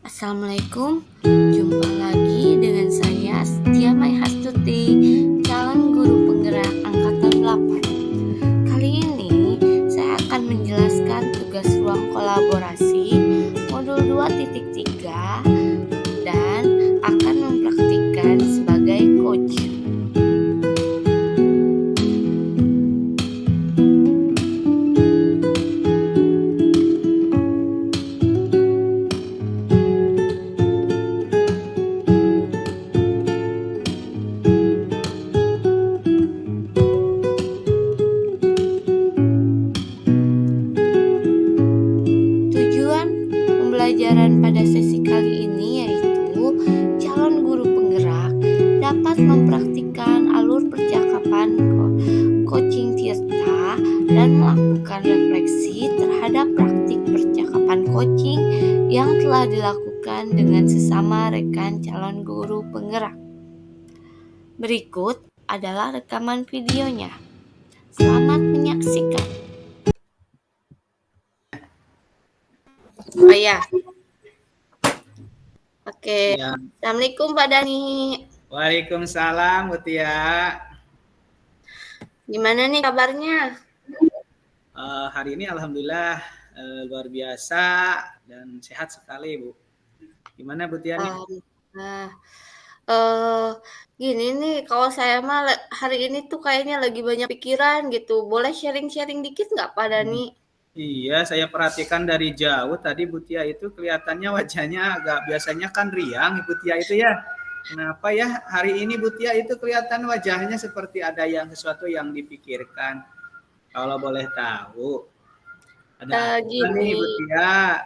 Assalamualaikum, jumpa lagi dengan saya Setia Mai Hastuti, calon guru penggerak angkatan 8. Kali ini saya akan menjelaskan tugas ruang kolaborasi modul 2.3 dan akan mempraktikkan sebagai coach. Tujuan pembelajaran pada sesi kali ini yaitu calon guru penggerak dapat mempraktikkan alur percakapan coaching Tirta dan melakukan refleksi terhadap praktik percakapan coaching yang telah dilakukan dengan sesama rekan calon guru penggerak. Berikut adalah rekaman videonya. Selamat menyaksikan. Oh ya. Oke. Ya. Assalamualaikum Pak Dani. Waalaikumsalam Mutia. Gimana nih kabarnya? Hari ini alhamdulillah luar biasa dan sehat sekali Bu. Gimana Bu Tia nih? Gini nih, kalau saya mah hari ini tuh kayaknya lagi banyak pikiran gitu. Boleh sharing-sharing dikit nggak Pak Dani? Iya, saya perhatikan dari jauh tadi Bu Tia itu kelihatannya wajahnya agak, biasanya kan riang Bu Tia itu ya. Kenapa ya hari ini Bu Tia itu kelihatan wajahnya seperti ada sesuatu yang dipikirkan. Kalau boleh tahu, ada apa nih Bu Gini. Tia?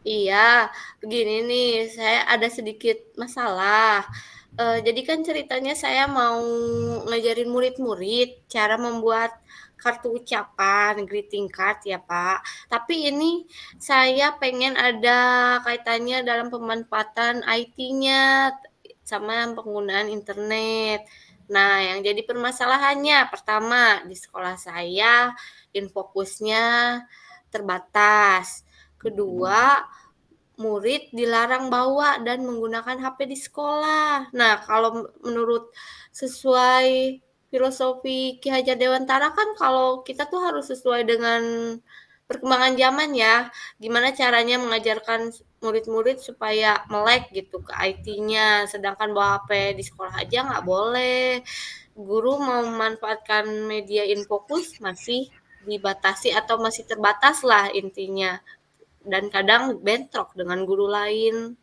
Iya, begini nih, saya ada sedikit masalah. Jadi kan ceritanya saya mau ngajarin murid-murid cara membuat kartu ucapan, greeting card ya Pak. Tapi ini saya pengen ada kaitannya dalam pemanfaatan IT-nya sama penggunaan internet. Nah, yang jadi permasalahannya pertama di sekolah saya infokusnya terbatas. Kedua, murid dilarang bawa dan menggunakan HP di sekolah. Nah, kalau menurut sesuai filosofi Ki Hajar Dewantara kan kalau kita tuh harus sesuai dengan perkembangan zaman ya. Gimana caranya mengajarkan murid-murid supaya melek gitu ke IT-nya. Sedangkan bawa HP di sekolah aja nggak boleh. Guru mau memanfaatkan media infokus masih dibatasi atau masih terbatas lah intinya. Dan kadang bentrok dengan guru lain.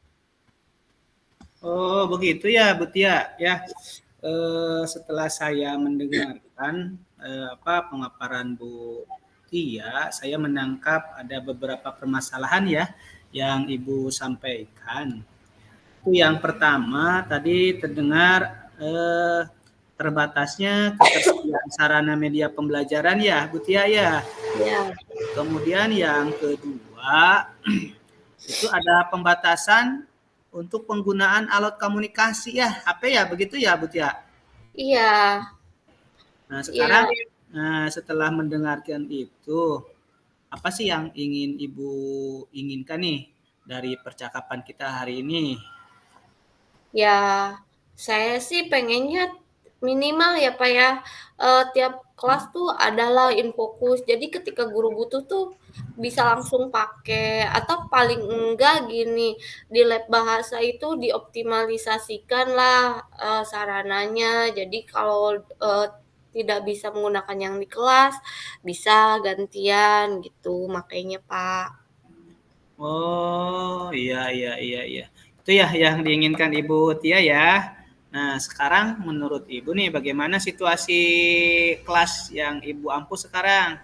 Oh, begitu ya, Bu Tia. Ya, setelah saya mendengarkan pemaparan Bu Tia, saya menangkap ada beberapa permasalahan ya yang Ibu sampaikan. Itu yang pertama tadi terdengar terbatasnya ketersediaan sarana media pembelajaran ya, Bu Tia ya. Ya. Kemudian yang kedua itu ada pembatasan untuk penggunaan alat komunikasi ya, HP ya, begitu ya Bu Tia? Iya. Nah Iya. sekarang setelah mendengarkan itu, apa sih yang ingin Ibu inginkan nih dari percakapan kita hari ini? Ya, saya sih pengennya minimal ya Pak ya, tiap kelas tuh adalah infokus. Jadi ketika guru butuh tuh bisa langsung pakai atau paling enggak gini, di lab bahasa itu dioptimalisasikanlah, sarananya. Jadi kalau, tidak bisa menggunakan yang di kelas, bisa gantian gitu makanya Pak. Oh, iya. Itu ya yang diinginkan Ibu Tia ya. Nah, sekarang menurut Ibu nih bagaimana situasi kelas yang Ibu ampu sekarang?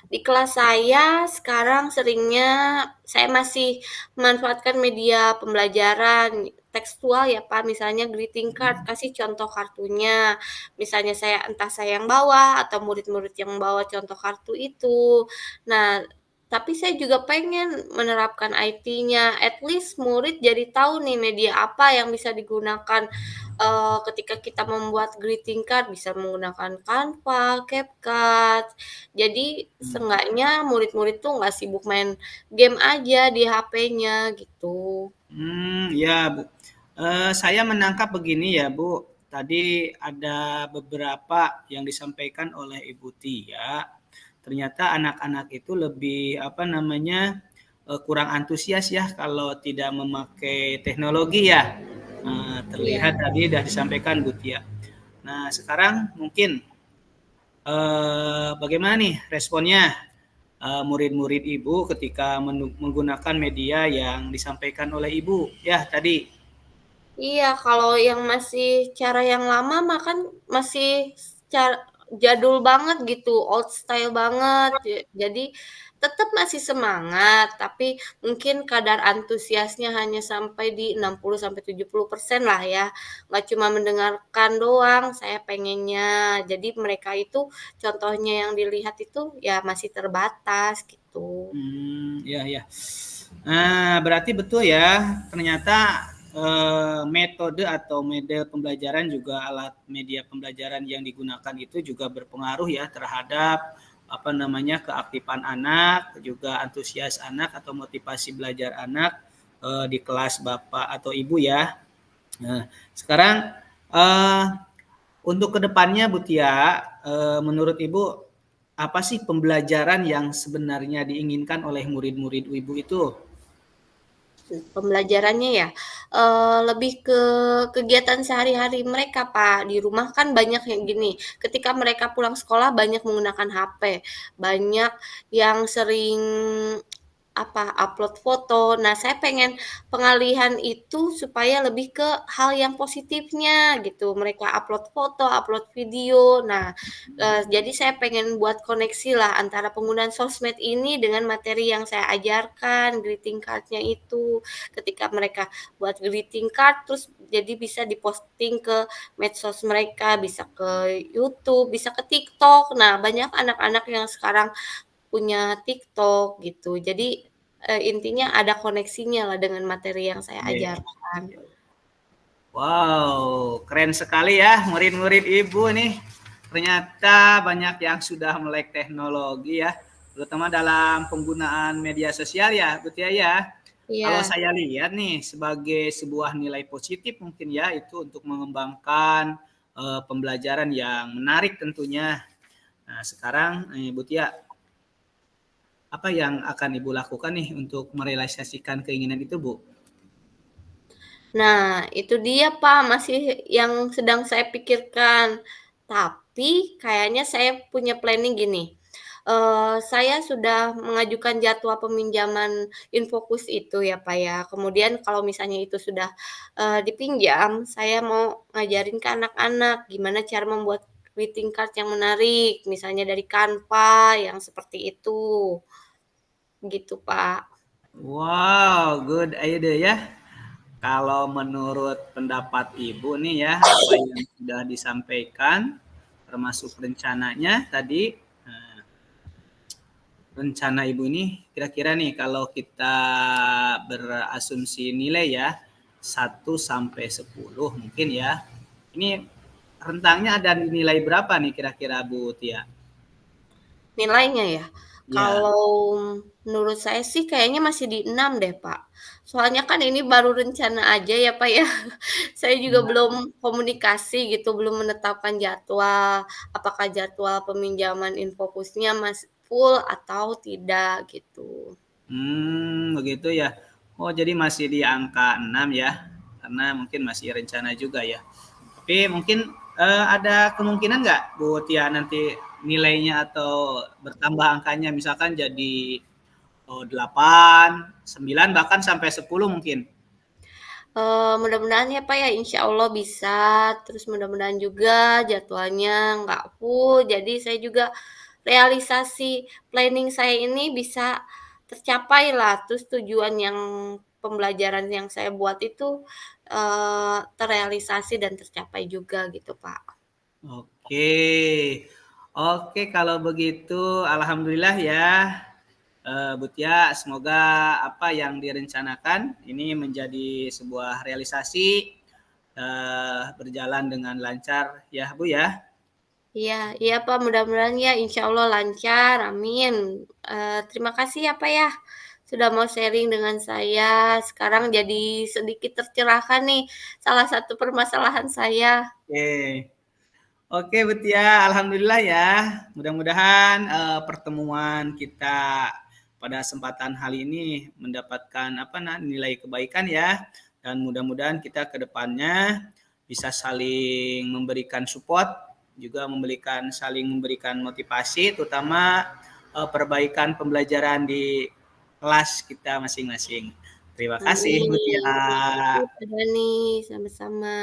Di kelas saya sekarang seringnya saya masih memanfaatkan media pembelajaran tekstual ya Pak, misalnya greeting card, kasih contoh kartunya. Misalnya entah saya yang bawa atau murid-murid yang bawa contoh kartu itu. Nah, Tapi saya juga pengen menerapkan IT-nya, at least murid jadi tahu nih media apa yang bisa digunakan, ketika kita membuat greeting card, bisa menggunakan Canva, CapCut. Jadi Hmm. seenggaknya murid-murid tuh nggak sibuk main game aja di HP-nya gitu. Ya Bu. Saya menangkap begini ya Bu, tadi ada beberapa yang disampaikan oleh Ibu Tia, ternyata anak-anak itu lebih apa namanya, kurang antusias ya kalau tidak memakai teknologi ya. Iya. Terlihat tadi sudah disampaikan Bu Tia. Nah sekarang mungkin, bagaimana nih responnya, murid-murid Ibu ketika menggunakan media yang disampaikan oleh Ibu ya tadi? Iya, kalau yang masih cara yang lama mah kan masih jadul banget gitu, old style banget. Jadi tetap masih semangat, tapi mungkin kadar antusiasnya hanya sampai di 60 sampai 70% lah ya. Nggak cuma mendengarkan doang, saya pengennya. Jadi mereka itu contohnya yang dilihat itu ya masih terbatas gitu. Ya ya. Nah, berarti betul ya, ternyata metode atau media pembelajaran juga alat media pembelajaran yang digunakan itu juga berpengaruh ya terhadap apa namanya keaktifan anak, juga antusias anak atau motivasi belajar anak di kelas Bapak atau Ibu ya. Nah, sekarang eh, untuk kedepannya Bu Tia, menurut Ibu apa sih pembelajaran yang sebenarnya diinginkan oleh murid-murid Ibu itu? Pembelajarannya ya, lebih ke kegiatan sehari-hari mereka, Pak. Di rumah kan banyak yang gini, ketika mereka pulang sekolah banyak menggunakan HP, banyak yang sering upload foto. Nah, saya pengen pengalihan itu supaya lebih ke hal yang positifnya gitu. Mereka upload foto, upload video. Nah, jadi saya pengen buat koneksi lah antara penggunaan sosmed ini dengan materi yang saya ajarkan, greeting card-nya itu. Ketika mereka buat greeting card, terus jadi bisa diposting ke medsos mereka, bisa ke YouTube, bisa ke TikTok. Nah, banyak anak-anak yang sekarang punya TikTok gitu. Jadi, intinya ada koneksinya lah dengan materi yang saya Oke. ajarkan. Wow, keren sekali ya murid-murid Ibu nih. Ternyata banyak yang sudah melek teknologi ya, terutama dalam penggunaan media sosial ya, Bu Tia ya. Kalau Iya. saya lihat nih sebagai sebuah nilai positif mungkin ya itu untuk mengembangkan pembelajaran yang menarik tentunya. Nah, sekarang Bu Tia, apa yang akan Ibu lakukan nih untuk merealisasikan keinginan itu, Bu? Nah, itu dia, Pak, masih yang sedang saya pikirkan. Tapi kayaknya saya punya planning gini, saya sudah mengajukan jadwal peminjaman Infokus itu ya, Pak, ya. Kemudian kalau misalnya itu sudah, dipinjam, saya mau ngajarin ke anak-anak gimana cara membuat greeting card yang menarik, misalnya dari Canva yang seperti itu, gitu, Pak. Wow, good idea ya. Kalau menurut pendapat Ibu nih ya, apa yang sudah disampaikan, termasuk rencananya tadi, eh, rencana Ibu ini kira-kira nih kalau kita berasumsi nilai ya, 1 sampai 10 mungkin ya. Ini rentangnya ada nilai berapa nih kira-kira Bu Tia? Nilainya ya? Ya. Kalau menurut saya sih kayaknya masih di 6 deh, Pak. Soalnya kan ini baru rencana aja ya, Pak, ya. Saya juga belum komunikasi gitu, belum menetapkan jadwal, apakah jadwal peminjaman Infokusnya full atau tidak gitu. Begitu ya. Oh, jadi masih di angka 6 ya. Karena mungkin masih rencana juga ya. Tapi mungkin ada kemungkinan nggak Bu Tia nanti nilainya atau bertambah angkanya misalkan jadi 8, 9 bahkan sampai 10 mungkin. Mudah-mudahan ya, Pak, ya, insya Allah bisa, terus mudah-mudahan juga jadwalnya nggak full, jadi saya juga realisasi planning saya ini bisa tercapai lah, terus tujuan yang pembelajaran yang saya buat itu, terrealisasi dan tercapai juga gitu, Pak. Oke. Oke kalau begitu alhamdulillah ya. Bu Tia, semoga apa yang direncanakan ini menjadi sebuah realisasi, berjalan dengan lancar ya Bu ya. Iya iya Pak, mudah-mudahan ya insya Allah lancar, amin. Terima kasih ya Pak ya, sudah mau sharing dengan saya. Sekarang jadi sedikit tercerahkan nih, salah satu permasalahan saya. Oke. Oke, Betia, alhamdulillah ya. Mudah-mudahan pertemuan kita pada kesempatan kali ini mendapatkan nilai kebaikan ya. Dan mudah-mudahan kita ke depannya bisa saling memberikan support, juga saling memberikan motivasi, terutama perbaikan pembelajaran di kelas kita masing-masing. Terima kasih, Amin. Betia. Terima kasih Pak Dani, sama-sama.